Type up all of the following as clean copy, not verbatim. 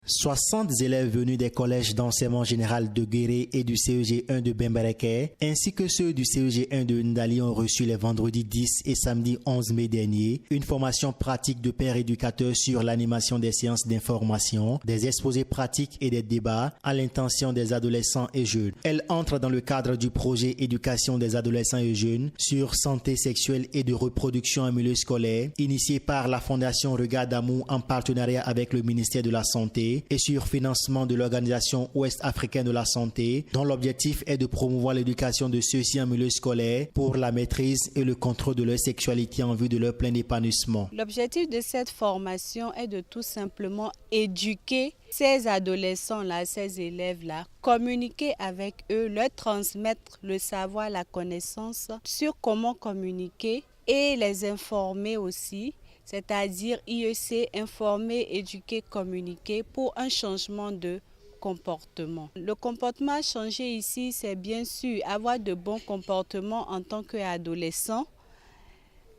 60 élèves venus des collèges d'enseignement général de Guéré et du CEG 1 de Bembereke, ainsi que ceux du CEG 1 de Ndali ont reçu les vendredis 10 et samedi 11 mai dernier une formation pratique de père éducateur sur l'animation des séances d'information, des exposés pratiques et des débats à l'intention des adolescents et jeunes. Elle entre dans le cadre du projet éducation des adolescents et jeunes sur santé sexuelle et de reproduction en milieu scolaire, initié par la Fondation Regard d'amour en partenariat avec le ministère de la Santé et sur financement de l'Organisation ouest-africaine de la santé, dont l'objectif est de promouvoir l'éducation de ceux-ci en milieu scolaire pour la maîtrise et le contrôle de leur sexualité en vue de leur plein épanouissement. L'objectif de cette formation est de tout simplement éduquer ces adolescents-là, ces élèves-là, communiquer avec eux, leur transmettre le savoir, la connaissance sur comment communiquer et les informer aussi. C'est-à-dire IEC, informer, éduquer, communiquer pour un changement de comportement. Le comportement à changer ici, c'est bien sûr avoir de bons comportements en tant qu'adolescent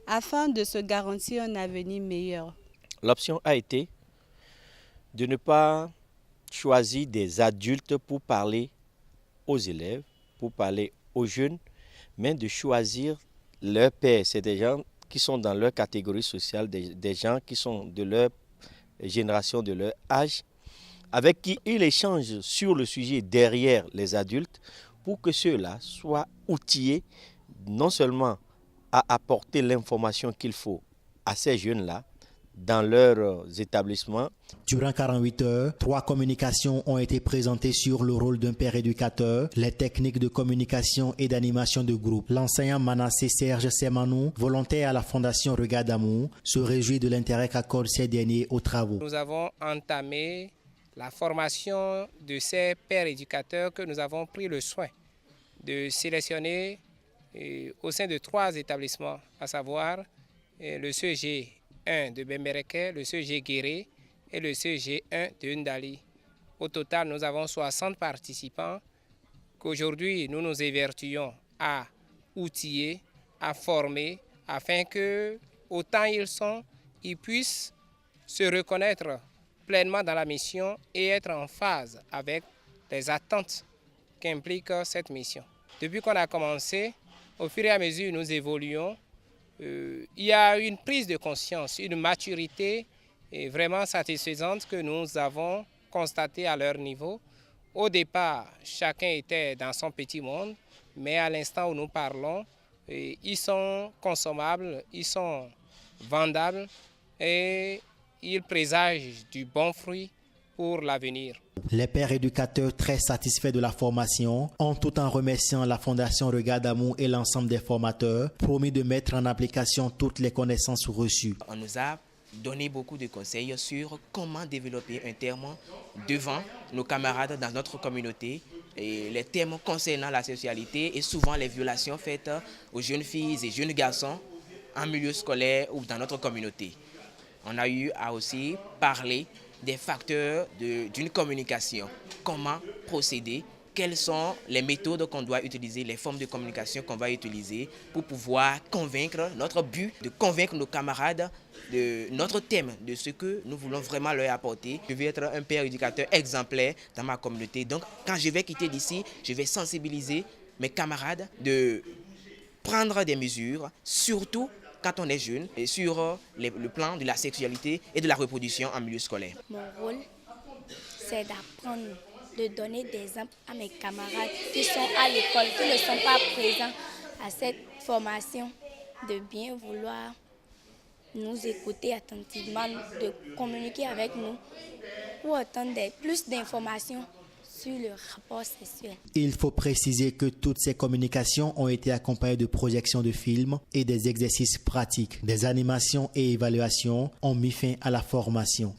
afin de se garantir un avenir meilleur. L'option a été de ne pas choisir des adultes pour parler aux élèves, pour parler aux jeunes, mais de choisir leurs pairs. C'est des gens qui sont dans leur catégorie sociale, des gens qui sont de leur génération, de leur âge, avec qui ils échangent sur le sujet derrière les adultes pour que ceux-là soient outillés non seulement à apporter l'information qu'il faut à ces jeunes-là dans leurs établissements. Durant 48 heures, 3 communications ont été présentées sur le rôle d'un père éducateur, les techniques de communication et d'animation de groupe. L'enseignant Manassé Serge Semanou, volontaire à la Fondation Regard d'amour, se réjouit de l'intérêt qu'accordent ces derniers aux travaux. Nous avons entamé la formation de ces pères éducateurs que nous avons pris le soin de sélectionner au sein de 3 établissements, à savoir le CEG 1 de Bembereke, le CEG Guéré et le CEG 1 de Ndali. Au total, nous avons 60 participants qu'aujourd'hui nous nous évertuons à outiller, à former, afin que, autant ils sont, ils puissent se reconnaître pleinement dans la mission et être en phase avec les attentes qu'implique cette mission. Depuis qu'on a commencé, au fur et à mesure nous évoluons, il y a une prise de conscience, une maturité vraiment satisfaisante que nous avons constatée à leur niveau. Au départ, chacun était dans son petit monde, mais à l'instant où nous parlons, ils sont consommables, ils sont vendables et ils présagent du bon fruit pour l'avenir. Les pères éducateurs très satisfaits de la formation ont, tout en remerciant la Fondation Regard d'amour et l'ensemble des formateurs, promis de mettre en application toutes les connaissances reçues. On nous a donné beaucoup de conseils sur comment développer un terme devant nos camarades dans notre communauté. Et les termes concernant la sexualité et souvent les violations faites aux jeunes filles et jeunes garçons en milieu scolaire ou dans notre communauté. On a eu à aussi parler des facteurs d'une communication, comment procéder, quelles sont les méthodes qu'on doit utiliser, les formes de communication qu'on va utiliser pour pouvoir convaincre, notre but de convaincre nos camarades de notre thème, de ce que nous voulons vraiment leur apporter. Je vais être un père éducateur exemplaire dans ma communauté. Donc quand je vais quitter d'ici, je vais sensibiliser mes camarades de prendre des mesures, surtout quand on est jeune, et sur le plan de la sexualité et de la reproduction en milieu scolaire. Mon rôle, c'est d'apprendre, de donner des exemples à mes camarades qui sont à l'école, qui ne sont pas présents à cette formation, de bien vouloir nous écouter attentivement, de communiquer avec nous pour attendre plus d'informations sur le rapport sexuel. Il faut préciser que toutes ces communications ont été accompagnées de projections de films et des exercices pratiques. Des animations et évaluations ont mis fin à la formation.